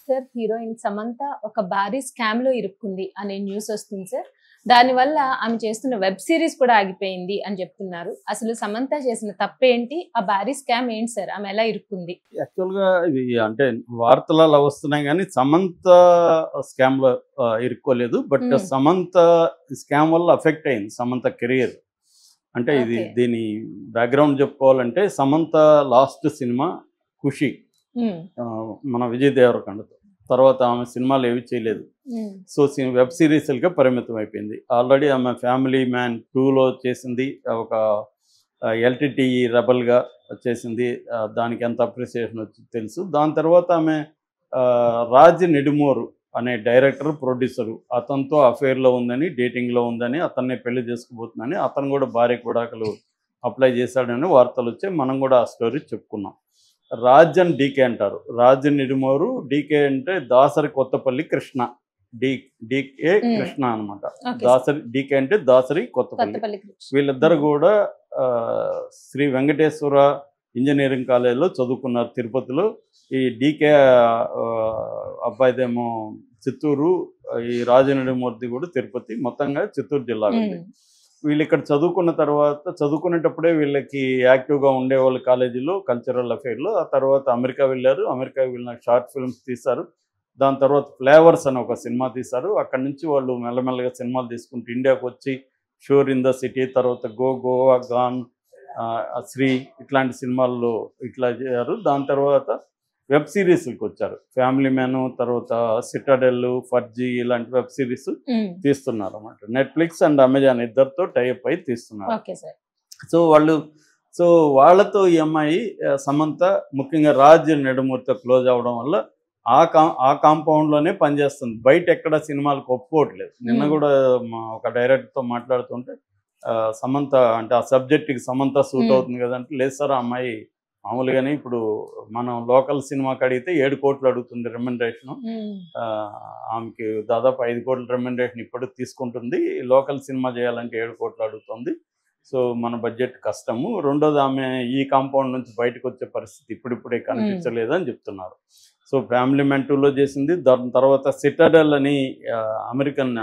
Actor heroine Samantha ఒక భారీ scam లో ఇరుక్కుంది అనే న్యూస్ వస్తుంది సార్. దానివల్ల ఆమె చేస్తున్న వెబ్ సిరీస్ కూడా ఆగిపోయింది అని చెప్తున్నారు. అసలు సమంత చేసిన తప్పేంటి, ఆ భారీ స్కామ్ ఏంటి సార్, ఆమె ఎలా ఇరుక్కుంది? యాక్చువల్గా ఇది అంటే వార్తలు అలా వస్తున్నాయి కానీ సమంత స్కామ్లో ఇరుక్కోలేదు. బట్ సమంత స్కామ్ వల్ల అఫెక్ట్ అయింది సమంత కెరియర్. అంటే ఇది దీని బ్యాక్గ్రౌండ్ చెప్పుకోవాలంటే సమంత లాస్ట్ సినిమా ఖుషి మన విజయ్ దేవరకొండతో, తర్వాత ఆమె సినిమాలు ఏవి చేయలేదు. సో వెబ్ సిరీస్లుగా పరిమితం అయిపోయింది. ఆల్రెడీ ఆమె ఫ్యామిలీ మ్యాన్ 2లో చేసింది, ఒక ఎల్టీటీ రెబల్గా చేసింది. దానికి ఎంత అప్రిసియేషన్ వచ్చి తెలుసు. దాని తర్వాత ఆమె రాజ్ నిడుమోరు అనే డైరెక్టర్ ప్రొడ్యూసరు, అతనితో అఫేర్లో ఉందని, డేటింగ్లో ఉందని, అతన్నే పెళ్లి చేసుకుపోతుందని, అతను కూడా భార్య విడాకులు అప్లై చేశాడని వార్తలు వచ్చాయి. మనం కూడా ఆ స్టోరీ చెప్పుకున్నాం. రాజ్ అండ్ డీకే అంటారు. రాజ్ నిడుమోరు, డీకే అంటే దాసరి కొత్తపల్లి కృష్ణ, డీకే కృష్ణ అనమాట. దాసరి డీకే అంటే దాసరి కొత్తపల్లి. వీళ్ళిద్దరు కూడా శ్రీ వెంకటేశ్వర ఇంజనీరింగ్ కాలేజీలో చదువుకున్నారు తిరుపతిలో. ఈ డీకే అబ్బాయిదేమో చిత్తూరు, ఈ రాజనిడుమూర్తి కూడా తిరుపతి, మొత్తంగా చిత్తూరు జిల్లా. వీళ్ళు ఇక్కడ చదువుకున్న తర్వాత, చదువుకునేటప్పుడే వీళ్ళకి యాక్టివ్గా ఉండేవాళ్ళు కాలేజీలో కల్చరల్ అఫేర్లో. ఆ తర్వాత అమెరికా వెళ్ళారు. అమెరికా వెళ్ళిన షార్ట్ ఫిల్మ్స్ తీశారు. దాని తర్వాత ఫ్లేవర్స్ అని ఒక సినిమా తీశారు. అక్కడి నుంచి వాళ్ళు మెల్లమెల్లగా సినిమాలు తీసుకుంటూ ఇండియాకు వచ్చి షోర్ ఇన్ ద సిటీ, తర్వాత గోవా గాన్, శ్రీ, ఇట్లాంటి సినిమాల్లో ఇట్లా చేశారు. దాని తర్వాత వెబ్ సిరీస్కి వచ్చారు. ఫ్యామిలీ మ్యాన్, తర్వాత సిటాడెల్, ఫర్జీ, ఇలాంటి వెబ్ సిరీస్ తీస్తున్నారు అన్నమాట. నెట్ఫ్లిక్స్ అండ్ అమెజాన్ ఇద్దరితో టైఅప్ అయి తీస్తున్నారు. సో వాళ్ళతో ఈ అమ్మాయి సమంత ముఖ్యంగా రాజ్ నెడుమూర్తితో క్లోజ్ అవ్వడం వల్ల ఆ కాంపౌండ్లోనే పనిచేస్తుంది. బయట ఎక్కడ సినిమాలకు ఒప్పుకోవట్లేదు. నిన్న కూడా ఒక డైరెక్టర్తో మాట్లాడుతుంటే సమంత అంటే ఆ సబ్జెక్ట్కి సమంత సూట్ అవుతుంది కదంటే, లేదు సార్ ఆ అమ్మాయి మామూలుగానే ఇప్పుడు మనం లోకల్ సినిమాకి అడిగితే 7 కోట్లు అడుగుతుంది రెమ్యునరేషన్. ఆమెకి దాదాపు 5 కోట్ల రెమ్యునరేషన్ ఇప్పుడు తీసుకుంటుంది. లోకల్ సినిమా చేయాలంటే 7 కోట్లు అడుగుతుంది. సో మన బడ్జెట్ కష్టము. రెండోది, ఆమె ఈ కాంపౌండ్ నుంచి బయటకు వచ్చే పరిస్థితి ఇప్పుడిప్పుడే కనిపించలేదని చెప్తున్నారు. సో ఫ్యామిలీ మ్యాన్ 2లో చేసింది. దాని తర్వాత సిటాడెల్ అని అమెరికన్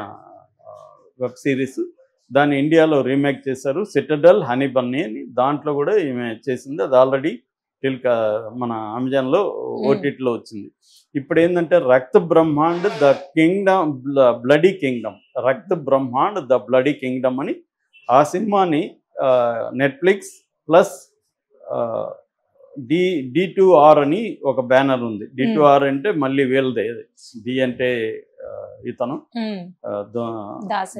వెబ్ సిరీస్, దాన్ని ఇండియాలో రీమేక్ చేశారు. సిటాడెల్ హనీ బన్నీ అని, దాంట్లో కూడా ఈమె చేసింది. అది ఆల్రెడీ మన అమెజాన్లో ఓటీటీలో వచ్చింది. ఇప్పుడు ఏంటంటే రక్త Brahmand the Kingdom, bloody Kingdom, రక్త బ్రహ్మాండ్ ద బ్లడీ కింగ్డమ్ అని ఆ సినిమాని నెట్ఫ్లిక్స్ ప్లస్ D2R అని ఒక బ్యానర్ ఉంది. D2R అంటే మళ్ళీ వీళ్ళదే. డి అంటే ఇతను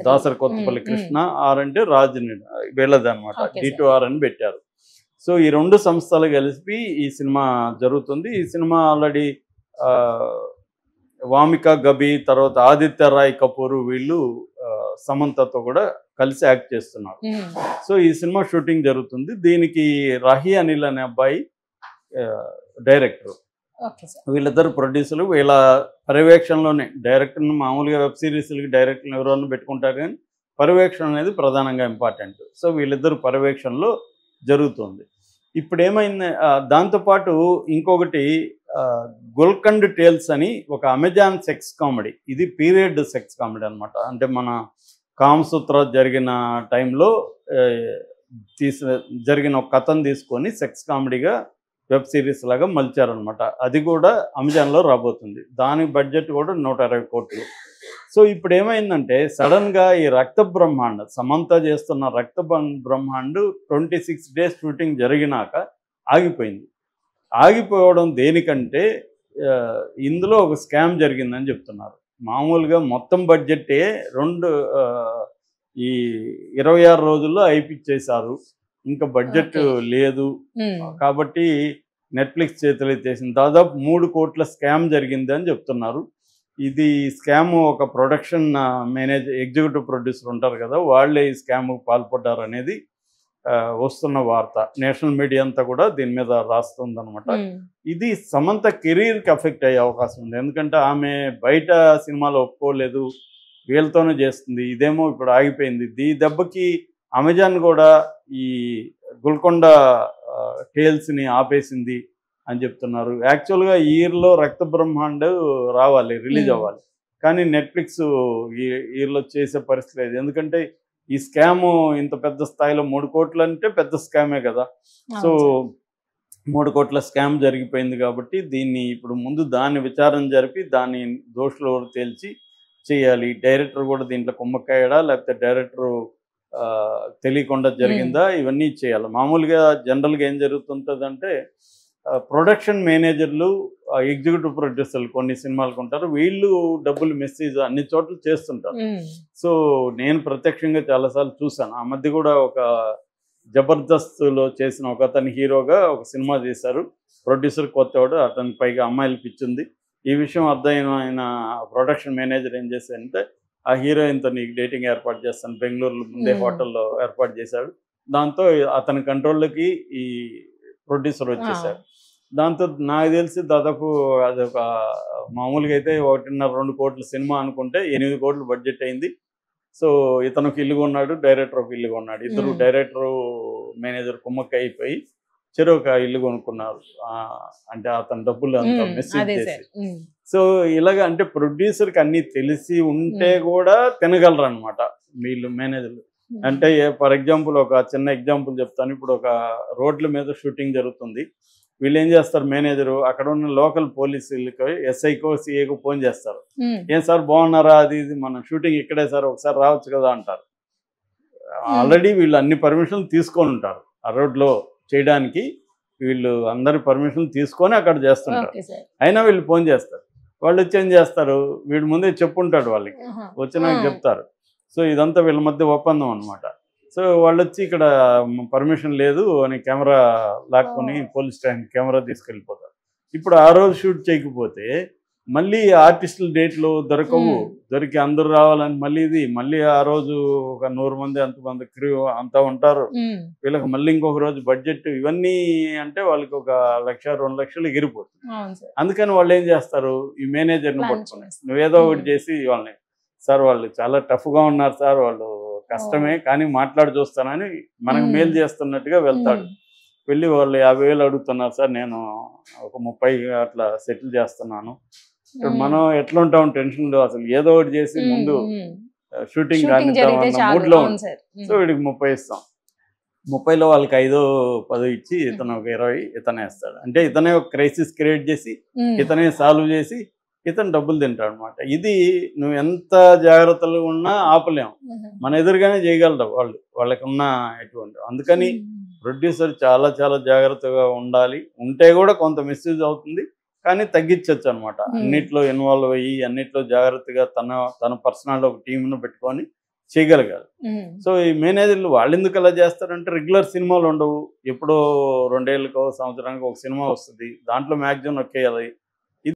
దాసరి కొత్తపల్లి కృష్ణ, ఆర్ అంటే రాజ్, వీళ్ళదే అనమాట. D2R అని పెట్టారు. సో ఈ 2 సంస్థలు కలిపి ఈ సినిమా జరుగుతుంది. ఈ సినిమా ఆల్రెడీ వామిక గబి, తర్వాత ఆదిత్య రాయ్ కపూర్, వీళ్ళు సమంతతో కూడా కలిసి యాక్ట్ చేస్తున్నారు. సో ఈ సినిమా షూటింగ్ జరుగుతుంది. దీనికి రహీ అనిల్ అనే అబ్బాయి డైరెక్టర్. వీళ్ళిద్దరు ప్రొడ్యూసర్లు. వీళ్ళ పర్యవేక్షణలోనే డైరెక్టర్ని, మామూలుగా వెబ్ సిరీస్లకి డైరెక్టర్ని ఎవరైనా పెట్టుకుంటారు కానీ పర్యవేక్షణ అనేది ప్రధానంగా ఇంపార్టెంట్. సో వీళ్ళిద్దరు పర్యవేక్షణలో జరుగుతుంది. ఇప్పుడు ఏమైంది, దాంతోపాటు ఇంకొకటి గుల్కండ్ టేల్స్ అని ఒక అమెజాన్ సెక్స్ కామెడీ. ఇది పీరియడ్ సెక్స్ కామెడీ అనమాట. అంటే మన కామసూత్ర జరిగిన టైంలో జరిగిన ఒక కథను తీసుకొని సెక్స్ కామెడీగా వెబ్ సిరీస్ లాగా మలిచారనమాట. అది కూడా అమెజాన్లో రాబోతుంది. దాని బడ్జెట్ కూడా 120 కోట్లు. సో ఇప్పుడు ఏమైందంటే సడన్గా ఈ రక్త బ్రహ్మాండ్, సమంత చేస్తున్న రక్త బ్రహ్మాండ్ 26 డేస్ షూటింగ్ జరిగినాక ఆగిపోయింది. ఆగిపోవడం దేనికంటే ఇందులో ఒక స్కామ్ జరిగిందని చెప్తున్నారు. మామూలుగా మొత్తం బడ్జెట్టే ఈ 26 రోజుల్లో అయిపిచ్చేశారు. ఇంకా బడ్జెట్ లేదు కాబట్టి నెట్ఫ్లిక్స్ చేతులు ఎత్తేసింది. దాదాపు 3 కోట్ల స్కామ్ జరిగింది అని చెప్తున్నారు. ఇది స్కామ్ ఒక ప్రొడక్షన్ ఎగ్జిక్యూటివ్ ప్రొడ్యూసర్ ఉంటారు కదా, వాళ్ళే ఈ స్కామ్కు పాల్పడ్డారు అనేది వస్తున్న వార్త. నేషనల్ మీడియా అంతా కూడా దీని మీద రాస్తుంది అనమాట. ఇది సమంత కెరీర్కి ఎఫెక్ట్ అయ్యే అవకాశం ఉంది. ఎందుకంటే ఆమె బయట సినిమాలో ఒప్పుకోలేదు, వీళ్ళతోనే చేస్తుంది. ఇదేమో ఇప్పుడు ఆగిపోయింది. ఈ దెబ్బకి అమెజాన్ కూడా ఈ గోల్కొండ టేల్స్ని ఆపేసింది. అని చెప్తున్నారు. యాక్చువల్గా ఈ ఇయర్లో రక్త బ్రహ్మాండ రావాలి, రిలీజ్ అవ్వాలి, కానీ నెట్ఫ్లిక్స్ ఈ ఇయర్లో చేసే పరిస్థితి లేదు. ఎందుకంటే ఈ స్కామ్ ఇంత పెద్ద స్థాయిలో 3 కోట్లు అంటే పెద్ద స్కామే కదా. సో 3 కోట్ల స్కామ్ జరిగిపోయింది కాబట్టి దీన్ని ఇప్పుడు ముందు దాన్ని విచారణ జరిపి దాన్ని దోషులు ఎవరు తేల్చి చేయాలి. డైరెక్టర్ కూడా దీంట్లో కుమ్మక్కాయడా లేకపోతే డైరెక్టర్ తెలియకుండా జరిగిందా, ఇవన్నీ చేయాలి. మామూలుగా జనరల్గా ఏం జరుగుతుంటుందంటే ప్రొడక్షన్ మేనేజర్లు, ఎగ్జిక్యూటివ్ ప్రొడ్యూసర్లు కొన్ని సినిమాలకు ఉంటారు, వీళ్ళు డబ్బులు మెసేజ్ అన్ని చోట్ల చేస్తుంటారు. సో నేను ప్రత్యక్షంగా చాలాసార్లు చూశాను. ఆ మధ్య కూడా ఒక జబర్దస్త్లో చేసిన ఒక అతని హీరోగా ఒక సినిమా చేశారు. ప్రొడ్యూసర్ కొత్తవాడు, అతని పైగా అమ్మాయిలు పిచ్చింది. ఈ విషయం అర్థమైన ప్రొడక్షన్ మేనేజర్ ఏం చేశారంటే ఆ హీరోయిన్తో నీకు డేటింగ్ ఏర్పాటు చేస్తాను బెంగళూరులో ముందే హోటల్లో ఏర్పాటు చేశాడు. దాంతో అతని కంట్రోల్లోకి ఈ ప్రొడ్యూసర్ వచ్చేసారు. దాంతో నాకు తెలిసి దాదాపు అదొక మామూలుగా అయితే 1.5-2 కోట్ల సినిమా అనుకుంటే 8 కోట్లు బడ్జెట్ అయింది. సో ఇతను ఒక ఇల్లు కొన్నాడు, డైరెక్టర్ ఒక ఇల్లు కొన్నాడు. ఇద్దరు డైరెక్టరు మేనేజర్ కుమ్మక్క అయిపోయి చెరొక ఇల్లు కొనుక్కున్నారు. అంటే అతని డబ్బులు అంతా మెసేజ్ చేసి. సో ఇలాగ అంటే ప్రొడ్యూసర్కి అన్నీ తెలిసి ఉంటే కూడా తినగలరు అనమాట వీళ్ళు మేనేజర్లు. అంటే ఫర్ ఎగ్జాంపుల్ ఒక చిన్న ఎగ్జాంపుల్ చెప్తాను. ఇప్పుడు ఒక రోడ్ల మీద షూటింగ్ జరుగుతుంది. వీళ్ళు ఏం చేస్తారు, మేనేజరు అక్కడ ఉన్న లోకల్ పోలీసులకి ఎస్ఐకో సిఐకో ఫోన్ చేస్తారు. ఏం సార్ బాగున్నారా, అది ఇది మన షూటింగ్ ఇక్కడే సార్, ఒకసారి రావచ్చు కదా అంటారు. ఆల్రెడీ వీళ్ళు అన్ని పర్మిషన్లు తీసుకొని ఉంటారు. ఆ రోడ్లో చేయడానికి వీళ్ళు అందరి పర్మిషన్లు తీసుకొని అక్కడ చేస్తుంటారు. అయినా వీళ్ళు ఫోన్ చేస్తారు. వాళ్ళు వచ్చి ఏం చేస్తారు, వీడి ముందే చెప్పుంటాడు, వాళ్ళకి వచ్చినాక చెప్తారు. సో ఇదంతా వీళ్ళ మధ్య ఒప్పందం అనమాట. సో వాళ్ళు వచ్చి ఇక్కడ పర్మిషన్ లేదు అని కెమెరా లాక్కొని పోలీస్ స్టేషన్ కెమెరా తీసుకెళ్ళిపోతారు. ఇప్పుడు ఆ రోజు షూట్ చేయకపోతే మళ్ళీ ఆర్టిస్టుల డేట్లు దొరకవు, దొరికి అందరూ రావాలని మళ్ళీ ఆ రోజు ఒక 100 మంది అంతమంది క్రూ అంతా ఉంటారు. వీళ్ళకి మళ్ళీ ఇంకొక రోజు బడ్జెట్, ఇవన్నీ అంటే వాళ్ళకి 1-2 లక్షలు ఎగిరిపోతుంది. అందుకని వాళ్ళు ఏం చేస్తారు, ఈ మేనేజర్ని పట్టుకుని నువ్వేదో ఒకటి చేసి వాళ్ళని, సార్ వాళ్ళు చాలా టఫ్గా ఉన్నారు సార్, వాళ్ళు కష్టమే కానీ మాట్లాడి చూస్తానని మనకు మేలు చేస్తున్నట్టుగా వెళ్తాడు. వెళ్ళి వాళ్ళు 50,000 అడుగుతున్నారు సార్, నేను ఒక 30 అట్లా సెటిల్ చేస్తున్నాను. ఇప్పుడు మనం ఎట్లా ఉంటాం టెన్షన్లో, అసలు ఏదో ఒకటి చేసి ముందు షూటింగ్ కానిద్దామన్న మూడ్లో ఉంది. సో వీడికి 30 ఇస్తాం. 30లో వాళ్ళకి 5-10 ఇచ్చి ఇతను ఒక 20 ఇతనే వేస్తాడు. అంటే ఇతనే ఒక క్రైసిస్ క్రియేట్ చేసి ఇతనే సాల్వ్ చేసి ఇతను డబ్బులు తింటాడు అనమాట. ఇది నువ్వు ఎంత జాగ్రత్తలు ఉన్నా ఆపలేము, మన ఎదురుగానే చేయగలరు వాళ్ళకి ఉన్న ఎటువంటి. అందుకని ప్రొడ్యూసర్ చాలా చాలా జాగ్రత్తగా ఉండాలి. ఉంటే కూడా కొంత మిస్యూజ్ అవుతుంది, కానీ తగ్గించవచ్చు అనమాట. అన్నిట్లో ఇన్వాల్వ్ అయ్యి అన్నిట్లో జాగ్రత్తగా తన పర్సనల్ ఒక టీంను పెట్టుకొని చేయగలగాలి. సో ఈ మేనేజర్లు వాళ్ళు ఎందుకు అలా చేస్తారంటే, రెగ్యులర్ సినిమాలు ఉండవు, ఎప్పుడో 2 ఏళ్ళకో సంవత్సరానికి ఒక సినిమా వస్తుంది, దాంట్లో మ్యాక్సిమం నొక్కేయాలి.